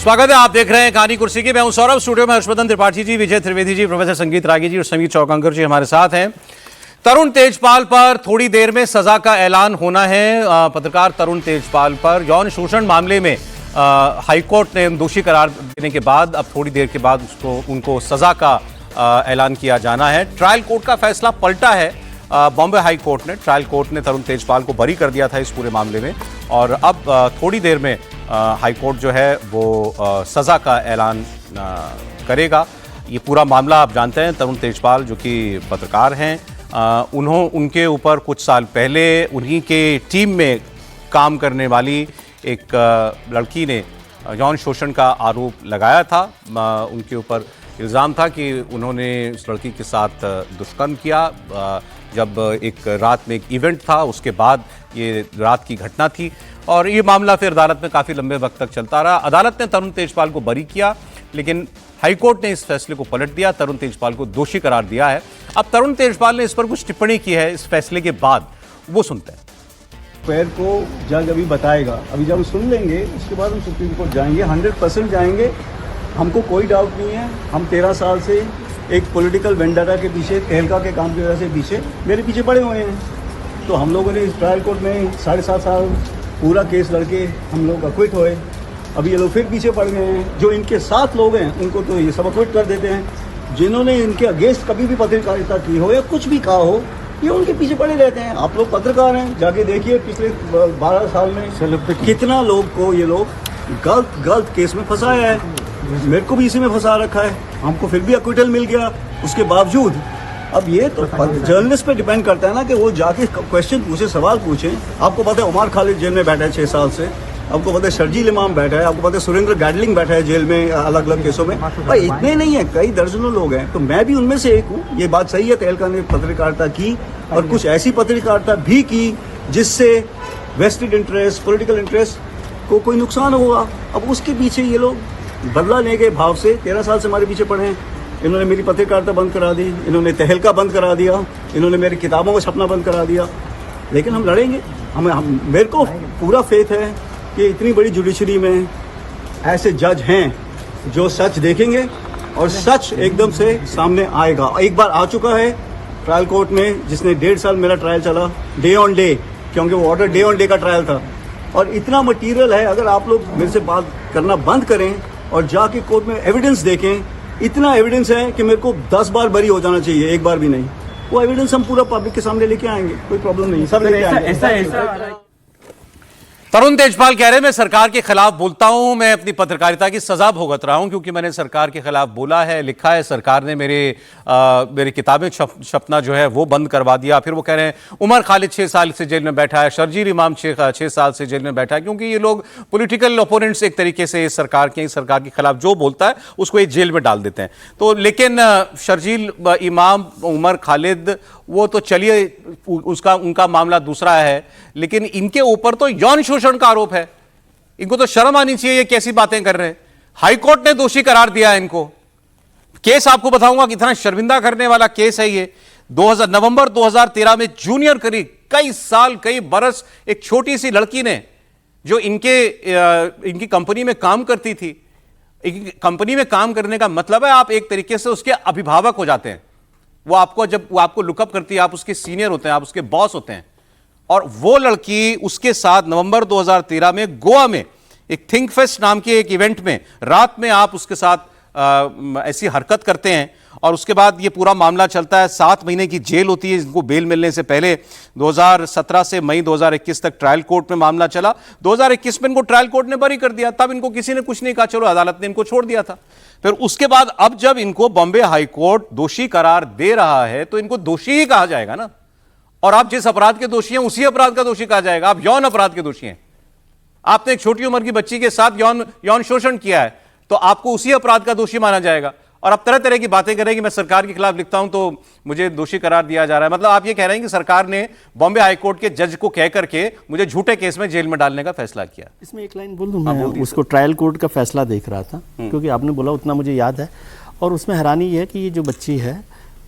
स्वागत है, आप देख रहे हैं कहानी कुर्सी की। मैं हूं सौरभ, स्टूडियो में हर्षवर्धन त्रिपाठी जी, विजय त्रिवेदी जी, प्रोफेसर संगीत रागी जी और समीर चौकंकर जी हमारे साथ हैं। तरुण तेजपाल पर थोड़ी देर में सजा का ऐलान होना है। पत्रकार तरुण तेजपाल पर यौन शोषण मामले में हाईकोर्ट ने दोषी करार देने के बाद अब थोड़ी देर के बाद उनको सजा का ऐलान किया जाना है। ट्रायल कोर्ट का फैसला पलटा है। बॉम्बे हाई कोर्ट ने, ट्रायल कोर्ट ने तरुण तेजपाल को बरी कर दिया था इस पूरे मामले में, और अब थोड़ी देर में हाई कोर्ट जो है वो सजा का ऐलान करेगा। ये पूरा मामला आप जानते हैं, तरुण तेजपाल जो कि पत्रकार हैं, उनके ऊपर कुछ साल पहले उन्हीं के टीम में काम करने वाली एक लड़की ने यौन शोषण का आरोप लगाया था। उनके ऊपर इल्ज़ाम था कि उन्होंने उस लड़की के साथ दुष्कर्म किया। जब एक रात में एक इवेंट था, उसके बाद ये रात की घटना थी, और ये मामला फिर अदालत में काफ़ी लंबे वक्त तक चलता रहा। अदालत ने तरुण तेजपाल को बरी किया, लेकिन हाईकोर्ट ने इस फैसले को पलट दिया, तरुण तेजपाल को दोषी करार दिया है। अब तरुण तेजपाल ने इस पर कुछ टिप्पणी की है इस फैसले के बाद, वो सुनते हैं। पैर को जज अभी बताएगा, अभी जब सुन लेंगे उसके बाद हम सुप्रीम कोर्ट जाएंगे, 100% जाएंगे। हमको कोई डाउट नहीं है। हम 13 साल से एक पॉलिटिकल वेंडारा के पीछे, तहलका के काम की वजह से पीछे मेरे पीछे पड़े हुए हैं। तो हम लोगों ने इस ट्रायल कोर्ट में 7.5 साल पूरा केस लड़के हम लोग अक्विट हुए। अभी ये लोग फिर पीछे पड़ गए हैं। जो इनके साथ लोग हैं उनको तो ये सब अक्विट कर देते हैं। जिन्होंने इनके अगेंस्ट कभी भी पत्रकारिता की हो या कुछ भी कहा हो, ये उनके पीछे पड़े रहते हैं। आप लोग पत्रकार हैं, जाके देखिए पिछले 12 साल में कितना लोग को ये लोग गलत केस में फंसाया है। मेरे को भी इसी में फंसा रखा है, हमको फिर भी अक्विटल मिल गया उसके बावजूद। अब ये तो जर्नलिस्ट पे डिपेंड करता है ना कि वो जाके क्वेश्चन पूछे, सवाल पूछे। आपको पता है उमर खालिद जेल में बैठा है 6 साल से, आपको पता है शर्जील इमाम बैठा है, आपको पता है सुरेंद्र गैडलिंग बैठा है जेल में अलग अलग केसों में। भाई इतने नहीं है, कई दर्जनों लोग हैं, तो मैं भी उनमें से एक हूँ। ये बात सही है, तहलका ने पत्रकारिता की और कुछ ऐसी पत्रकारिता भी की जिससे वेस्टेड इंटरेस्ट, पॉलिटिकल इंटरेस्ट को कोई नुकसान होगा। अब उसके पीछे ये लोग बदला लेने के भाव से 13 साल से हमारे पीछे पड़े हैं। इन्होंने मेरी पत्रकारिता बंद करा दी, इन्होंने तहलका बंद करा दिया, इन्होंने मेरी किताबों को छपना बंद करा दिया। लेकिन हम लड़ेंगे। मेरे को पूरा फेथ है कि इतनी बड़ी जुडिशरी में ऐसे जज हैं जो सच देखेंगे और सच एकदम से सामने आएगा। एक बार आ चुका है ट्रायल कोर्ट में, जिसने 1.5 साल मेरा ट्रायल चला, डे ऑन डे, क्योंकि वो ऑर्डर डे ऑन डे का ट्रायल था। और इतना मटीरियल है, अगर आप लोग मेरे से बात करना बंद करें और जाके कोर्ट में एविडेंस देखें, इतना एविडेंस है कि मेरे को 10 बार बरी हो जाना चाहिए, एक बार भी नहीं। वो एविडेंस हम पूरा पब्लिक के सामने लेके आएंगे, कोई प्रॉब्लम नहीं, सब लेके आएंगे। तरुण तेजपाल कह रहे हैं मैं सरकार के खिलाफ बोलता हूं, मैं अपनी पत्रकारिता की सजा भुगत रहा हूं क्योंकि मैंने सरकार के खिलाफ बोला है, लिखा है। सरकार ने मेरी किताबें छपना जो है वो बंद करवा दिया। फिर वो कह रहे हैं उमर खालिद 6 साल से जेल में बैठा है, शर्जील इमाम 6 साल से जेल में बैठा है, क्योंकि ये लोग पॉलिटिकल ओपोनेंट्स एक तरीके से सरकार के खिलाफ जो बोलता है उसको एक जेल में डाल देते हैं। तो लेकिन शर्जील इमाम, उमर खालिद, वो तो चलिए उनका मामला दूसरा है, लेकिन इनके ऊपर तो यौन शोषण का आरोप है। इनको तो शर्म आनी चाहिए, ये कैसी बातें कर रहे हैं। हाईकोर्ट ने दोषी करार दिया है इनको। केस आपको बताऊंगा कितना शर्मिंदा करने वाला केस है ये। नवंबर 2013 में जूनियर करीब कई साल, कई बरस एक छोटी सी लड़की ने, जो इनकी कंपनी में काम करती थी। कंपनी में काम करने का मतलब है आप एक तरीके से उसके अभिभावक हो जाते हैं। वो आपको लुकअप करती है, आप उसके सीनियर होते हैं, आप उसके बॉस होते हैं। और वो लड़की उसके साथ नवंबर 2013 में गोवा में एक थिंक फेस्ट नाम के एक इवेंट में रात में आप उसके साथ ऐसी हरकत करते हैं, और उसके बाद ये पूरा मामला चलता है। 7 महीने की जेल होती है इनको बेल मिलने से पहले। 2017 से मई 2021 तक ट्रायल कोर्ट में मामला चला। 2021 में इनको ट्रायल कोर्ट ने बरी कर दिया, तब इनको किसी ने कुछ नहीं कहा, चलो अदालत ने इनको छोड़ दिया था। फिर उसके बाद अब जब इनको बॉम्बे हाई कोर्ट दोषी करार दे रहा है तो इनको दोषी ही कहा जाएगा ना। और आप जिस अपराध के दोषी हैं उसी अपराध का दोषी कहा जाएगा। आप यौन अपराध के दोषी हैं, आपने एक छोटी उम्र की बच्ची के साथ यौन शोषण किया है, तो आपको उसी अपराध का दोषी माना जाएगा। और अब तरह तरह की बातें करें कि मैं सरकार के खिलाफ लिखता हूं तो मुझे दोषी करार दिया जा रहा है। मतलब आप ये कह रहे हैं कि सरकार ने बॉम्बे हाईकोर्ट के जज को कह करके मुझे झूठे केस में जेल में डालने का फैसला किया। इसमें एक लाइन बोल दूं, मैं उसको ट्रायल कोर्ट का फैसला देख रहा था, क्योंकि आपने बोला उतना मुझे याद है। और उसमें हैरानी ये है कि ये जो बच्ची है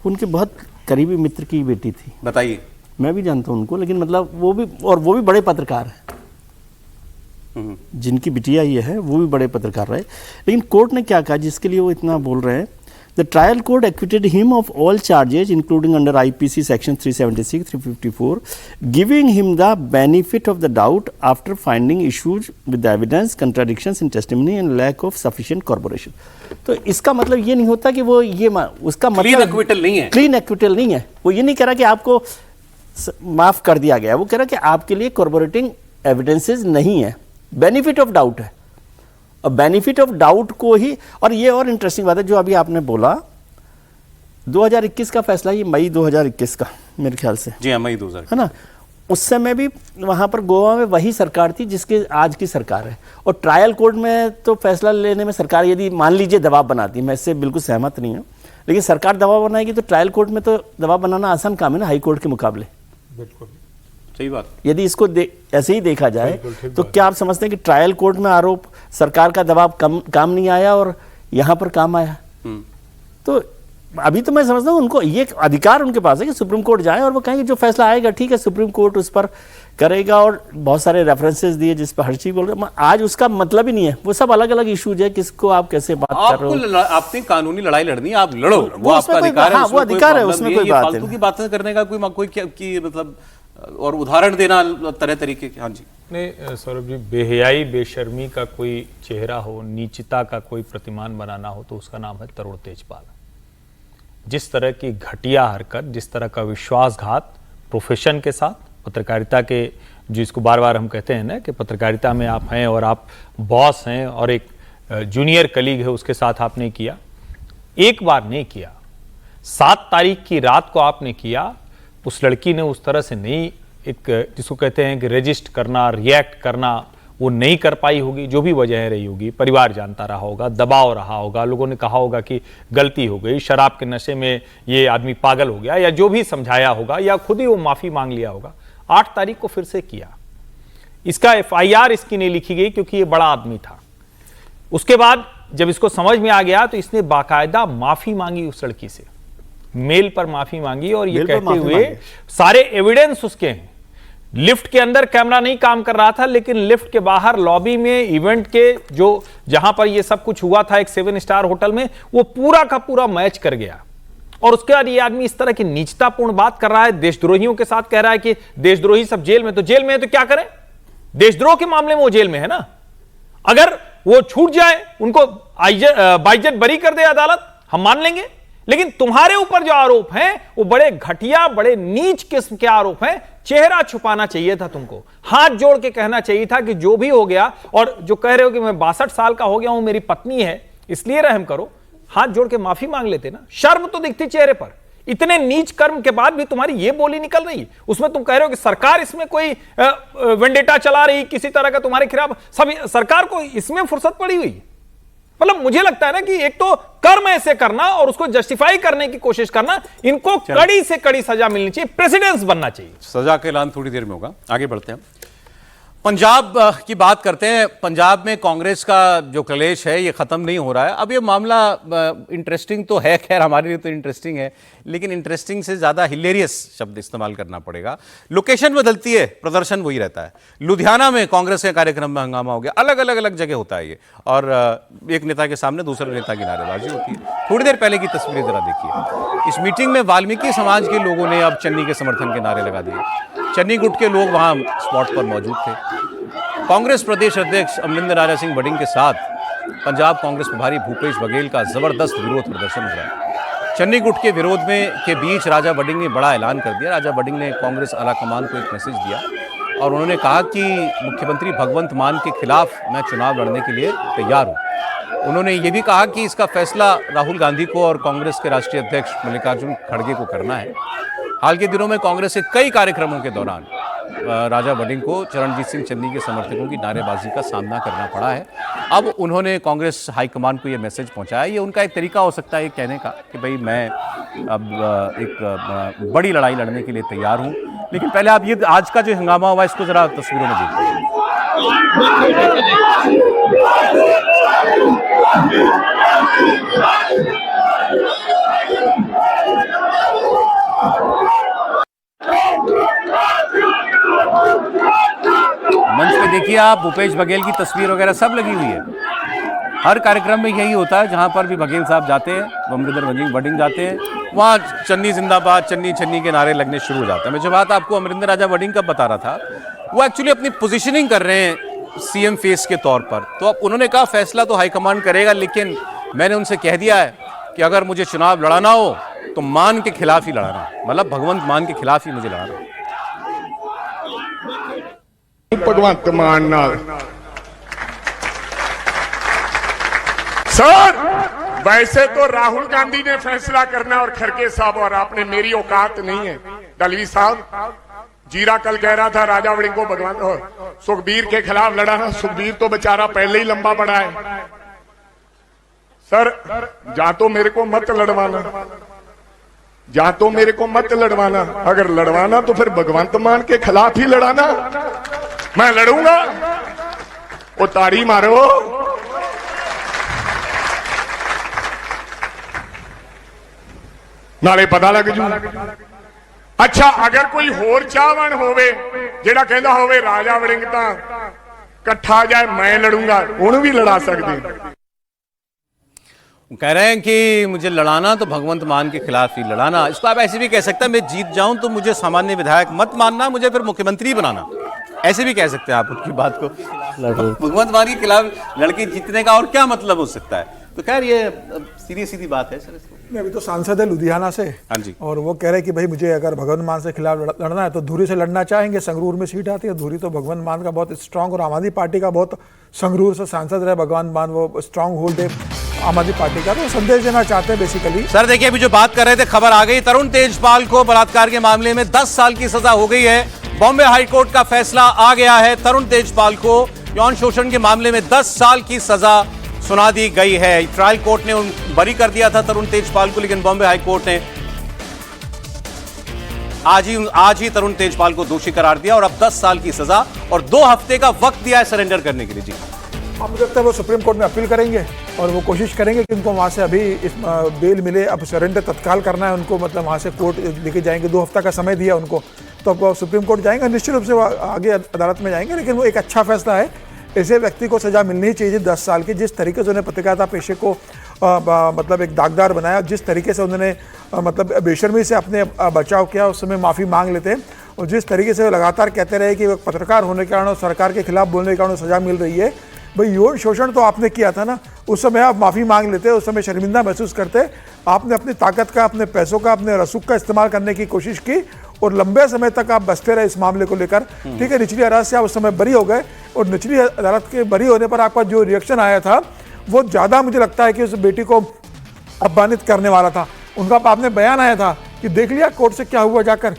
उनके बहुत करीबी मित्र की बेटी थी। बताइए। मैं भी जानता हूं उनको, लेकिन मतलब वो भी बड़े पत्रकार हैं। जिनकी बिटिया ये है वो भी बड़े पत्रकार रहे। लेकिन कोर्ट ने क्या कहा जिसके लिए वो इतना बोल रहे हैं, the trial court acquitted him of all charges including under IPC section 376, 354, giving him the benefit of the doubt after finding issues with evidence, contradictions in testimony and lack of sufficient corporation. तो इसका मतलब ये नहीं होता कि वो ये उसका मतलब क्लीन एक्विटल नहीं है, क्लीन एक्विटल नहीं है। वो ये नहीं कह रहा कि आपको माफ कर दिया गया, वो कह रहा कि आपके लिए कॉर्पोरेटिंग एविडेंसेस नहीं है, बेनिफिट ऑफ डाउट है। और बेनिफिट ऑफ डाउट को ही, और ये और इंटरेस्टिंग बात है जो अभी आपने बोला 2021 का फैसला, ये मई 2021 का मेरे ख्याल से, जी हाँ, मई 2000 है ना। उस समय भी वहां पर गोवा में वही सरकार थी जिसकी आज की सरकार है। और ट्रायल कोर्ट में तो फैसला लेने में सरकार यदि मान लीजिए दबाव बनाती, मैं इससे बिल्कुल सहमत नहीं हूँ, लेकिन सरकार दबाव बनाएगी तो ट्रायल कोर्ट में तो दबाव बनाना आसान काम है ना, हाई कोर्ट के मुकाबले। बिल्कुल सही बात। यदि इसको ऐसे ही देखा जाए तो क्या आप समझते हैं कि ट्रायल कोर्ट में आरोप सरकार का दबाव काम नहीं आया और यहां पर काम आया? तो अभी तो मैं समझता हूं उनको ये अधिकार उनके पास है कि सुप्रीम कोर्ट जाए और वो कहेंगे जो फैसला आएगा ठीक है, सुप्रीम कोर्ट उस पर करेगा। और बहुत सारे रेफरेंसेस दिए जिस पर हर चीज बोल रहे हैं, आज उसका मतलब ही नहीं है, वो सब अलग अलग इश्यूज है, किसको आप कैसे बात कर रहे हो। आपने कानूनी लड़ाई लड़नी है, आप लड़ो, वो आपका उसमें अधिकार है। हाँ, वो अधिकार है, उसमें कोई बात फालतू की बातें करने का कोई की मतलब और उदाहरण देना तरह तरीके के। हाँ जी, नहीं सौरभ जी, बेहयाई बेशर्मी का कोई चेहरा हो, नीचता का कोई प्रतिमान बनाना हो तो उसका नाम है तरुण तेजपाल। जिस तरह की घटिया हरकत, जिस तरह का विश्वासघात प्रोफेशन के साथ, पत्रकारिता के, जिसको बार बार हम कहते हैं ना कि पत्रकारिता में आप हैं और आप बॉस हैं और एक जूनियर कलीग है उसके साथ आपने किया, एक बार नहीं किया, 7 तारीख की रात को आपने किया। उस लड़की ने उस तरह से नहीं, एक जिसको कहते हैं कि रजिस्ट करना, रिएक्ट करना, वो नहीं कर पाई होगी, जो भी वजह रही होगी, परिवार जानता रहा होगा, दबाव रहा होगा, लोगों ने कहा होगा कि गलती हो गई, शराब के नशे में ये आदमी पागल हो गया, या जो भी समझाया होगा, या खुद ही वो माफी मांग लिया होगा। 8 तारीख को फिर से किया। इसका FIR इसकी नहीं लिखी गई क्योंकि ये बड़ा आदमी था। उसके बाद जब इसको समझ में आ गया तो इसने बाकायदा माफी मांगी उस लड़की से, मेल पर माफी मांगी, और ये कहते हुए सारे एविडेंस उसके हैं। लिफ्ट के अंदर कैमरा नहीं काम कर रहा था, लेकिन लिफ्ट के बाहर लॉबी में इवेंट के जो जहां पर ये सब कुछ हुआ था एक 7 स्टार होटल में, वो पूरा का पूरा मैच कर गया। और उसके बाद ये आदमी इस तरह की नीचतापूर्ण बात कर रहा है, देशद्रोहियों के साथ कह रहा है कि देशद्रोही सब जेल में। तो जेल में है तो क्या करें? देशद्रोह के मामले में वो जेल में है ना। अगर वो छूट जाए, उनको बाइज्जत बरी कर दे अदालत, हम मान लेंगे। लेकिन तुम्हारे ऊपर जो आरोप हैं वो बड़े घटिया, बड़े नीच किस्म के आरोप हैं। चेहरा छुपाना चाहिए था तुमको, हाथ जोड़ के कहना चाहिए था कि जो भी हो गया, और जो कह रहे हो कि मैं 62 साल का हो गया हूं, मेरी पत्नी है इसलिए रहम करो, हाथ जोड़ के माफी मांग लेते ना। शर्म तो दिखती चेहरे पर। इतने नीच कर्म के बाद भी तुम्हारी ये बोली निकल रही, उसमें तुम कह रहे हो कि सरकार इसमें कोई वेंडेटा चला रही किसी तरह का तुम्हारे खिलाफ, सब सरकार को इसमें फुर्सत पड़ी हुई। मतलब मुझे लगता है ना कि एक तो कर्म ऐसे करना और उसको जस्टिफाई करने की कोशिश करना, इनको कड़ी से कड़ी सजा मिलनी चाहिए, प्रेसिडेंस बनना चाहिए। सजा का ऐलान थोड़ी देर में होगा। आगे बढ़ते हैं, पंजाब की बात करते हैं। पंजाब में कांग्रेस का जो क्लेश है ये खत्म नहीं हो रहा है। अब ये मामला इंटरेस्टिंग तो है, खैर हमारे लिए तो इंटरेस्टिंग है, लेकिन इंटरेस्टिंग से ज्यादा हिलेरियस शब्द इस्तेमाल करना पड़ेगा। लोकेशन बदलती है, प्रदर्शन वही रहता है। लुधियाना में कांग्रेस के कार्यक्रम में हंगामा हो गया, अलग अलग जगह होता है ये, और एक नेता के सामने दूसरे नेता की नारेबाजी होती है। थोड़ी देर पहले की तस्वीरें जरा देखिए। इस मीटिंग में वाल्मीकि समाज के लोगों ने अब चन्नी के समर्थन के नारे लगा दिए। चन्नी गुट के लोग वहां स्पॉट पर मौजूद थे। कांग्रेस प्रदेश अध्यक्ष अमरिंदर राजा सिंह बडिंग के साथ पंजाब कांग्रेस प्रभारी भूपेश बघेल का जबरदस्त विरोध प्रदर्शन हुआ है। चन्नी गुट के विरोध के बीच राजा बडिंग ने बड़ा ऐलान कर दिया। राजा बडिंग ने कांग्रेस आलाकमान को एक मैसेज दिया और उन्होंने कहा कि मुख्यमंत्री भगवंत मान के खिलाफ मैं चुनाव लड़ने के लिए तैयार हूं। उन्होंने ये भी कहा कि इसका फैसला राहुल गांधी को और कांग्रेस के राष्ट्रीय अध्यक्ष मल्लिकार्जुन खड़गे को करना है। हाल के दिनों में कांग्रेस के कई कार्यक्रमों के दौरान राजा बडिंग को चरणजीत सिंह चन्नी के समर्थकों की नारेबाजी का सामना करना पड़ा है। अब उन्होंने कांग्रेस हाईकमान को ये मैसेज पहुंचाया। ये उनका एक तरीका हो सकता है ये कहने का कि भाई मैं अब एक बड़ी लड़ाई लड़ने के लिए तैयार हूं। लेकिन पहले आप ये आज का जो हंगामा हुआ इसको जरा तस्वीरों में देखिए। मंच पे देखिए आप, भूपेश बघेल की तस्वीर वगैरह सब लगी हुई है। हर कार्यक्रम में यही होता है, जहां पर भी बघेल साहब जाते हैं, अमरिंदर वडिंग जाते हैं, वहां चन्नी जिंदाबाद, चन्नी चन्नी के नारे लगने शुरू हो जाते हैं। मैं जो बात आपको अमरिंदर राजा वडिंग का बता रहा था, वो एक्चुअली अपनी पोजीशनिंग कर रहे हैं सीएम फेस के तौर पर। तो अब उन्होंने कहा फैसला तो हाईकमान करेगा, लेकिन मैंने उनसे कह दिया है कि अगर मुझे चुनाव लड़ाना हो तो मान के खिलाफ ही लड़ाना, मतलब भगवंत मान के खिलाफ ही मुझे लड़ाना। भगवंत मान नाल सर, वैसे तो राहुल गांधी ने फैसला करना और खड़गे साहब और आपने, मेरी औकात नहीं है। दलवी साहब, जीरा कल कह रहा था राजा वड़िंग को भगवंत और सुखबीर के खिलाफ लड़ाना। सुखबीर तो बेचारा पहले ही लंबा पड़ा है। सर, जा तो मेरे को मत लड़वाना, या तो मेरे को मत लड़वाना, अगर लड़वाना तो फिर भगवंत मान के खिलाफ ही लड़ाना। मैं लड़ूंगा, वो ताड़ी मारो। नाले पता लग जू। अच्छा, अगर कोई होर चाहवान होवे जेड़ा कहंदा होवे राजा वड़िंग तां कट्ठा जाए, मैं लड़ूंगा, उन्हें भी लड़ा सकते। कह रहे हैं कि मुझे लड़ाना तो भगवंत मान के खिलाफ ही लड़ाना। इसको आप ऐसे भी कह सकते हैं, मैं जीत जाऊं तो मुझे सामान्य विधायक मत मानना, मुझे फिर मुख्यमंत्री बनाना। ऐसे भी कह सकते हैं आप उनकी बात को। भगवंत मान के खिलाफ लड़के जीतने का और क्या मतलब हो सकता है? तो खैर ये सीधी सीधी बात है सर। इसको नहीं, अभी तो सांसद है लुधियाना से। हाँ जी। और वो कह रहे हैं कि भाई मुझे अगर भगवंत मान से खिलाफ लड़ना है तो धुरी से लड़ना चाहेंगे। संगरूर में सीट आती है, धुरी तो भगवंत मान का बहुत स्ट्रांग, और आम आदमी पार्टी का बहुत संगरूर से सांसद रहे भगवंत मान, वो स्ट्रांग होल्ड है आम आदमी पार्टी का। तो संदेश देना चाहते हैं बेसिकली। सर देखिए, अभी जो बात कर रहे थे, खबर आ गई, तरुण तेजपाल को बलात्कार के मामले में 10 साल की सजा हो गई है। बॉम्बे हाईकोर्ट का फैसला आ गया है। तरुण तेजपाल को यौन शोषण के मामले में 10 साल की सजा सुना दी गई है। ट्रायल कोर्ट ने बरी कर दिया था तरुण तेजपाल को, लेकिन बॉम्बे हाईकोर्ट ने आज ही तरुण तेजपाल को दोषी करार दिया और अब 10 साल की सजा और 2 हफ्ते का वक्त दिया है सरेंडर करने के लिए। जी अब मुझे लगता है वो सुप्रीम कोर्ट में अपील करेंगे और वो कोशिश करेंगे कि उनको वहाँ से अभी इस बेल मिले। अब सरेंडर तत्काल करना है उनको, मतलब वहाँ से कोर्ट लेके जाएंगे, 2 हफ्ता का समय दिया उनको, तो अब सुप्रीम कोर्ट जाएंगे, निश्चित रूप से वो आगे अदालत में जाएंगे। लेकिन वो एक अच्छा फैसला है, ऐसे व्यक्ति को सजा मिलनी ही चाहिए 10 साल की। जिस तरीके से उन्होंने पत्रकारिता पेशे को मतलब एक दागदार बनाया, जिस तरीके से उन्होंने मतलब बेशर्मी से अपने बचाव किया, उस समय माफ़ी मांग लेते हैं, और जिस तरीके से वो लगातार कहते रहे कि वो पत्रकार होने के कारण और सरकार के खिलाफ बोलने के कारण सजा मिल रही है। भाई यौन शोषण तो आपने किया था ना, उस समय आप माफ़ी मांग लेते, उस समय शर्मिंदा महसूस करते। आपने अपनी ताकत का, अपने पैसों का, अपने रसूख का इस्तेमाल करने की कोशिश की और लंबे समय तक आप बसते रहे इस मामले को लेकर। ठीक है, निचली अदालत से आप उस समय बरी हो गए और निचली अदालत के बरी होने पर आपका जो रिएक्शन आया था वो ज़्यादा मुझे लगता है कि उस बेटी को अपमानित करने वाला था। उनका आपने बयान आया था कि देख लिया कोर्ट से क्या हुआ जाकर।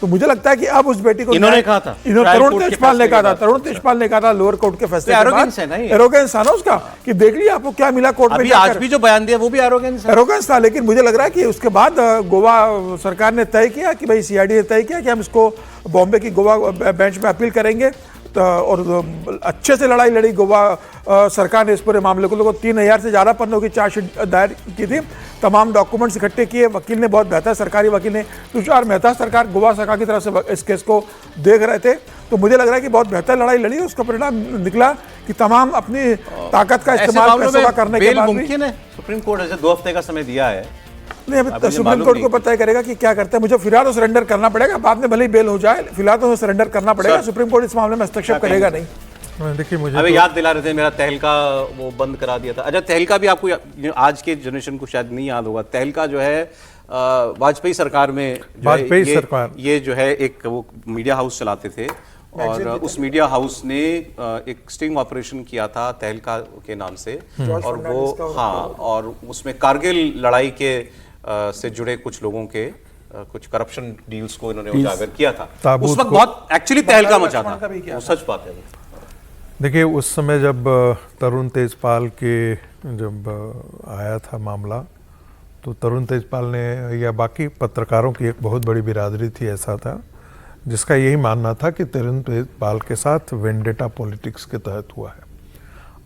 तो मुझे लगता है कि अब उस बेटी को इन्होंने कहा था, तरुण तेजपाल ने कहा था, तरुण तेजपाल ने कहा था लोअर कोर्ट के फैसले के बाद, एरोगेंस था ना उसका कि देख लिया आपको क्या मिला कोर्ट में। आज भी जो बयान दिया वो भी एरोगेंस था। लेकिन मुझे लग रहा है कि उसके बाद गोवा सरकार ने तय किया कि भाई CID ने तय किया कि हम इसको बॉम्बे की गोवा बेंच में अपील करेंगे, और अच्छे से लड़ाई लड़ी गोवा सरकार ने इस पूरे मामले को। 3000 से ज़्यादा पन्नों की चार्जशीट दायर की थी, तमाम डॉक्यूमेंट्स इकट्ठे किए, वकील ने बहुत बेहतर, सरकारी वकील ने तुषार मेहता सरकार गोवा सरकार की तरफ से इस केस को देख रहे थे। तो मुझे लग रहा है कि बहुत बेहतर लड़ाई लड़ी, उसका परिणाम निकला कि तमाम अपनी ताकत का इस्तेमाल पैसों का करने के बाद मुमकिन है। सुप्रीम कोर्ट ऐसे 2 हफ्ते का समय दिया है। नहीं, अभी सुप्रीम कोर्ट को पता करेगा कि क्या करता है। मुझे फिलहाल तो सरेंडर करना पड़ेगा, बाद में भले ही बेल हो जाए, फिलहाल तो सरेंडर करना पड़ेगा। सुप्रीम कोर्ट इस मामले में हस्तक्षेप करेगा नहीं। देखिए, मुझे अभी याद दिला रहे थे, मेरा तहलका वो बंद करा दिया था। अच्छा, तहलका भी आपको आज के जनरेशन को शायद नहीं याद होगा। तहलका जो है वाजपेयी सरकार में, वाजपेयी सरकार, ये जो है एक वो मीडिया हाउस चलाते थे और उस मीडिया हाउस ने एक स्टिंग ऑपरेशन किया था तहलका के नाम से, और वो और उसमें कारगिल लड़ाई के से जुड़े कुछ लोगों के कुछ करप्शन डील्स को इन्होंने उजागर किया था। उस वक्त बहुत एक्चुअली तहलका मचा था, वो सच बात है। देखिए, उस समय जब तरुण तेजपाल के जब आया था मामला, तो तरुण तेजपाल ने या बाकी पत्रकारों की एक बहुत बड़ी बिरादरी थी, ऐसा था जिसका यही मानना था कि तरुण तेजपाल के साथ वेंडेटा पॉलिटिक्स के तहत हुआ है।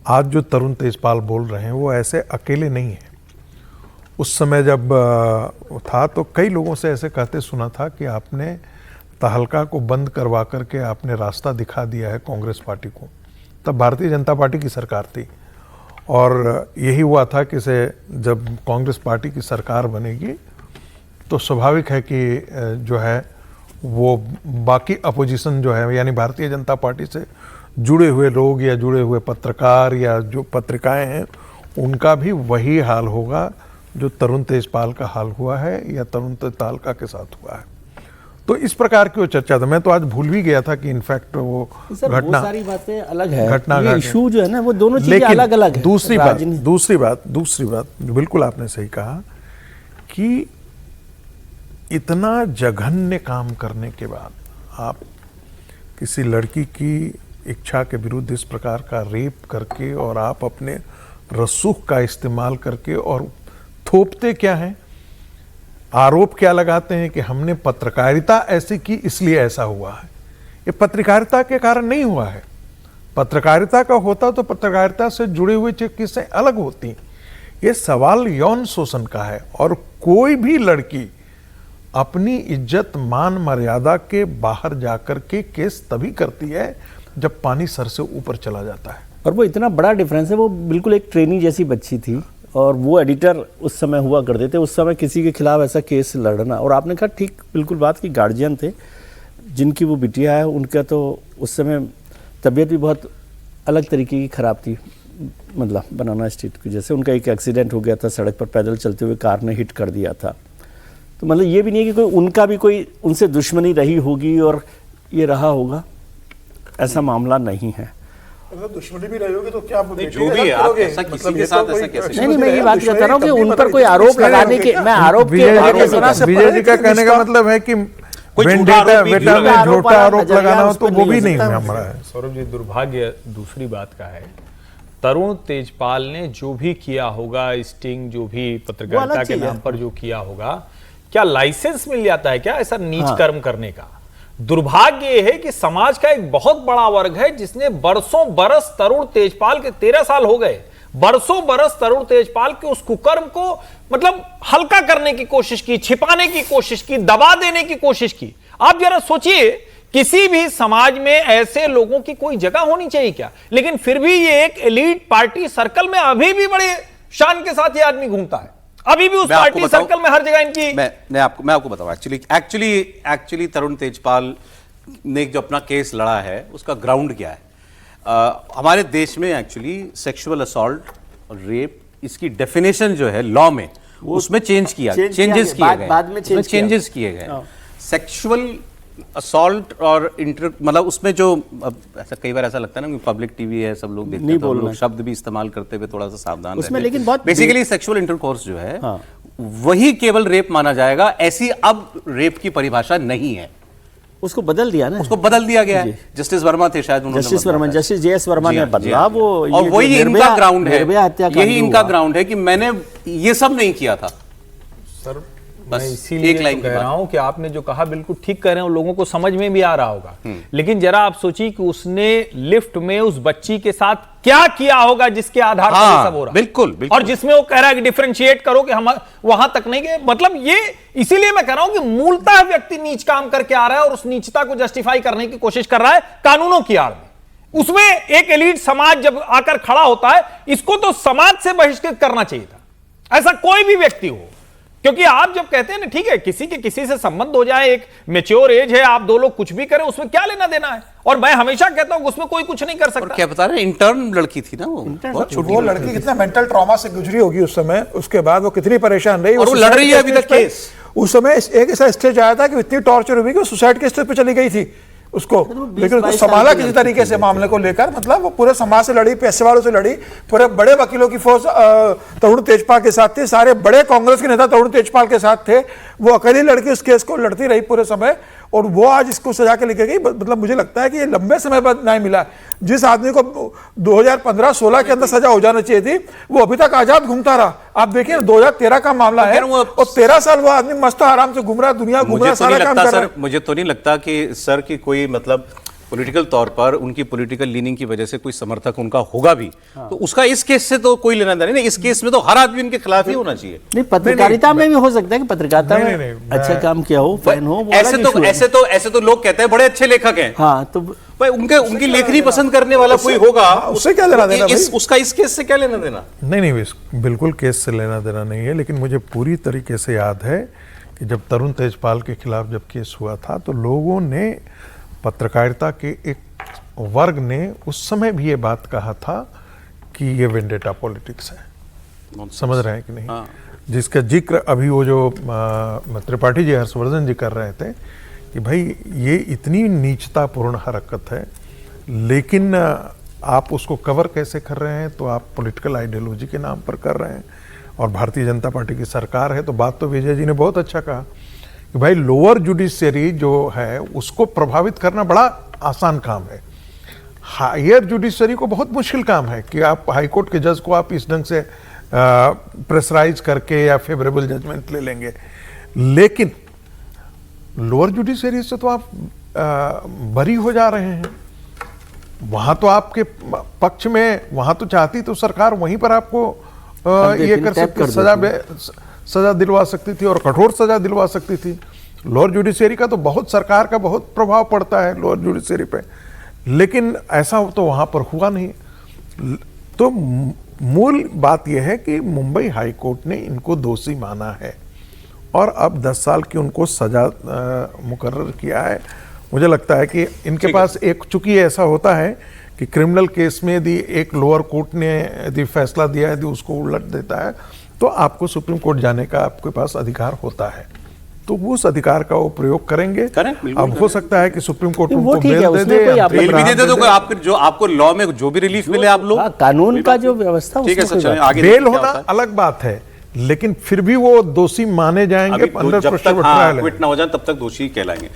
आज जो तरुण तेजपाल बोल रहे हैं वो ऐसे अकेले नहीं हैं। उस समय जब था तो कई लोगों से ऐसे कहते सुना था कि आपने तहलका को बंद करवा करके आपने रास्ता दिखा दिया है कांग्रेस पार्टी को, तब भारतीय जनता पार्टी की सरकार थी और यही हुआ था कि जब कांग्रेस पार्टी की सरकार बनेगी तो स्वाभाविक है कि जो है वो बाकी अपोजिशन जो है यानी भारतीय जनता पार्टी से जुड़े हुए लोग या जुड़े हुए पत्रकार या जो पत्रिकाएं हैं उनका भी वही हाल होगा जो तरुण तेजपाल का हाल हुआ है या तरुण तहलका के साथ हुआ है। तो इस प्रकार की वो चर्चा था। मैं तो आज भूल भी गया था कि इनफैक्ट वो घटना, वो सारी बातें अलग है, घटना ये इशू जो है ना वो दोनों चीजें अलग अलग है। दूसरी बात बिल्कुल आपने सही कहा कि इतना जघन्य काम करने के बाद आप किसी लड़की की इच्छा के विरुद्ध इस प्रकार का रेप करके और आप अपने रसूख का इस्तेमाल करके और थोपते क्या है, आरोप क्या लगाते हैं कि हमने पत्रकारिता ऐसी की इसलिए ऐसा हुआ है। ये पत्रकारिता के कारण नहीं हुआ है। पत्रकारिता का होता तो पत्रकारिता से जुड़े हुए किस्सें अलग होती। ये सवाल यौन शोषण का है और कोई भी लड़की अपनी इज्जत मान मर्यादा के बाहर जाकर के केस तभी करती है जब पानी सर से ऊपर चला जाता है। और वो इतना बड़ा डिफरेंस है, वो बिल्कुल एक ट्रेनी जैसी बच्ची थी और वो एडिटर उस समय हुआ करते थे। उस समय किसी के खिलाफ ऐसा केस लड़ना, और आपने कहा ठीक बिल्कुल बात की, गार्जियन थे जिनकी वो बिटिया है, उनका तो उस समय तबीयत भी बहुत अलग तरीके की ख़राब थी, मतलब बनाना स्ट्रीट की जैसे उनका एक एक्सीडेंट हो गया था, सड़क पर पैदल चलते हुए कार ने हिट कर दिया था। तो मतलब ये भी नहीं है कि कोई उनका भी कोई उनसे दुश्मनी रही होगी और ये रहा होगा, ऐसा मामला नहीं है। दुश्मनी भी रही होगी तो क्या जो भी है आप ऐसा किसी के साथ ऐसा कैसे? नहीं, मैं ये बात करता रहा हूँ कि उन पर कोई आरोप लगाने के, मैं आरोप के विजय जी का कहने का मतलब है कि बेटा में झूठा आरोप लगाना हो तो वो भी नहीं हमारा है। सौरभ जी, दुर्भाग्य दूसरी बात का है, तरुण तेजपाल ने जो भी किया होगा, स्टिंग जो भी पत्रकारिता के नाम पर जो किया होगा, क्या लाइसेंस मिल जाता है क्या ऐसा नीच कर्म करने का? दुर्भाग्य यह है कि समाज का एक बहुत बड़ा वर्ग है जिसने बरसों बरस तरुण तेजपाल के 13 साल हो गए, बरसों बरस तरुण तेजपाल के उस कुकर्म को मतलब हल्का करने की कोशिश की, छिपाने की कोशिश की, दबा देने की कोशिश की। आप जरा सोचिए, किसी भी समाज में ऐसे लोगों की कोई जगह होनी चाहिए क्या? लेकिन फिर भी ये एक एलीट पार्टी सर्कल में अभी भी बड़े शान के साथ ये आदमी घूमता है, अभी भी उस पार्टी सर्कल में हर जगह इनकी। मैं आपको बताऊं, एक्चुअली तरुण तेजपाल ने जो अपना केस लड़ा है उसका ग्राउंड क्या है? हमारे देश में एक्चुअली सेक्सुअल असॉल्ट और रेप, इसकी डेफिनेशन जो है लॉ में उसमें चेंजेस किए गए। सेक्सुअल असॉल्ट और मतलब उसमें जो ऐसा कई बार ऐसा लगता है ना कि पब्लिक टीवी है, सब लोग देखते हैं, तो लोग शब्द भी इस्तेमाल करते हुए थोड़ा सा सावधान उसमें, लेकिन बहुत बेसिकली सेक्सुअल इंटरकोर्स जो है वही केवल रेप माना जाएगा, ऐसी अब रेप की परिभाषा नहीं है। उसको बदल दिया ना, उसको बदल दिया गया है। जस्टिस वर्मा थे शायद, जस्टिस JS वर्मा ने बदला वो, और वही इनका ग्राउंड है, यही इनका ग्राउंड है कि मैंने ये सब नहीं किया था। सर मैं इसीलिए तो कह रहा हूं कि आपने जो कहा बिल्कुल ठीक कह रहे हैं, लोगों को समझ में भी आ रहा होगा, लेकिन जरा आप सोचिए कि उसने लिफ्ट में उस बच्ची के साथ क्या किया होगा जिसके आधार पर ये सब हो रहा। बिल्कुल। और जिसमें वो कह रहा है कि डिफरेंशिएट करो कि हम वहां तक नहीं गए, मतलब ये इसीलिए मैं कह रहा हूं कि मूलतः व्यक्ति नीच काम करके आ रहा है और उस नीचता को जस्टिफाई करने की कोशिश कर रहा है कानूनों की आड़ में। उसमें एक एलीट समाज जब आकर खड़ा होता है, इसको तो समाज से बहिष्कृत करना चाहिए था, ऐसा कोई भी व्यक्ति हो। क्योंकि आप जब कहते हैं ना, ठीक है किसी के किसी से संबंध हो जाए, एक मैच्योर एज है, आप दो लोग कुछ भी करें, उसमें क्या लेना देना है। और मैं हमेशा कहता हूं उसमें कोई कुछ नहीं कर सकता। क्या बता रहे हैं, इंटर्न लड़की थी ना वो लड़की कितना मेंटल ट्रॉमा से गुजरी होगी उस समय, उसके बाद वो कितनी परेशान रही, और वो लड़ रही है अभी तक केस। उस समय एक ऐसा स्टेज आया था कि इतनी टॉर्चर हुई कि वो सुसाइड के स्टेज पे चली गई थी उसको, लेकिन उसको संभाला किसी तरीके से मामले को लेकर, मतलब वो पूरे समाज से लड़ी, पैसे वालों से लड़ी, पूरे बड़े वकीलों की फौज तरुण तेजपाल के साथ थी, सारे बड़े कांग्रेस के नेता तरुण तेजपाल के साथ थे, वो अकेली लड़की उस केस को लड़ती रही पूरे समय, और वो आज इसको सजा के लेके गई। मतलब मुझे लगता है कि ये लंबे समय बाद न्याय मिला। जिस आदमी को 2015-16 के अंदर सजा हो जाना चाहिए थी, वो अभी तक आजाद घूमता रहा। आप देखिए 2013 का मामला है और 13 साल वो आदमी मस्त आराम से घूम रहा, दुनिया घूम रहा, सारा काम कर रहा है। मुझे तो नहीं लगता कि सर की कोई मतलब पॉलिटिकल तौर पर उनकी पॉलिटिकल लीनिंग की वजह से कोई समर्थक उनका होगा भी, तो उसका इस केस से तो कोई लेना देना नहीं। इस केस में तो हर आदमी उनके खिलाफ ही होना चाहिए। नहीं, पत्रकारिता में भी हो सकता है कि पत्रकारिता नहीं, में नहीं, अच्छा काम किया हो, फैन हो, वो ऐसे अलग तो issue है। ऐसे तो लोग कहते हैं बड़े अच्छे लेखक हैं। हाँ, तो भाई उनकी लेखनी पसंद करने वाला कोई होगा, उससे क्या लेना देना भाई? उसका इस केस से क्या लेना देना? नहीं, बिल्कुल केस से लेना देना नहीं है, लेकिन मुझे पूरी तरीके से याद है कि जब तरुण तेजपाल के खिलाफ जब केस हुआ था तो लोगों ने, पत्रकारिता के एक वर्ग ने उस समय भी ये बात कहा था कि ये वेंडेटा पॉलिटिक्स है। समझ रहे हैं कि नहीं? हाँ। जिसका जिक्र अभी वो जो त्रिपाठी जी, हर्षवर्धन जी कर रहे थे कि भाई ये इतनी नीचतापूर्ण हरकत है, लेकिन आप उसको कवर कैसे कर रहे हैं? तो आप पॉलिटिकल आइडियोलॉजी के नाम पर कर रहे हैं, और भारतीय जनता पार्टी की सरकार है। तो बात तो विजय जी ने बहुत अच्छा कहा कि भाई लोअर जुडिशरी जो है उसको प्रभावित करना बड़ा आसान काम है, हायर जुडिशरी को बहुत मुश्किल काम है कि आप हाईकोर्ट के जज को आप इस ढंग से प्रेशराइज करके या फेवरेबल जजमेंट ले लेंगे। लेकिन लोअर जुडिशरी से तो आप बरी हो जा रहे हैं, वहां तो आपके पक्ष में, वहां तो चाहती तो सरकार वहीं पर आपको ये कर सकती, सजा दिलवा सकती थी और कठोर सजा दिलवा सकती थी। लोअर जुडिशरी का तो बहुत, सरकार का बहुत प्रभाव पड़ता है लोअर जुडिशरी पे, लेकिन ऐसा तो वहां पर हुआ नहीं। तो मूल बात यह है कि मुंबई हाई कोर्ट ने इनको दोषी माना है और अब 10 साल की उनको सजा मुकर्रर किया है। मुझे लगता है कि इनके पास एक, चूंकि ऐसा होता है कि क्रिमिनल केस में यदि एक लोअर कोर्ट ने यदि फैसला दिया, यदि उसको उलट देता है, तो आपको सुप्रीम कोर्ट जाने का आपके पास अधिकार होता है, तो वो उस अधिकार का वो प्रयोग करेंगे। अब हो सकता है कि सुप्रीम कोर्ट वो उनको ठीक है, बेल दे उसमें दे, कोई या आपको बेल भी राहत दे दे, तो दे कोई आपके जो आपको लॉ में जो भी रिलीफ मिले आप लोग, हाँ, कानून का जो व्यवस्था, ठीक है उसमें सर, कोई चलें बात आगे। बेल देखते हैं क्या होना होता है। अलग बात है, लेकिन फिर भी वो दोषी माने जाएंगे अभी अंडर जब प्रेशर तक ट्रायल है। क्विट ना हो जाए तब तक दोषी कहलाएंगे।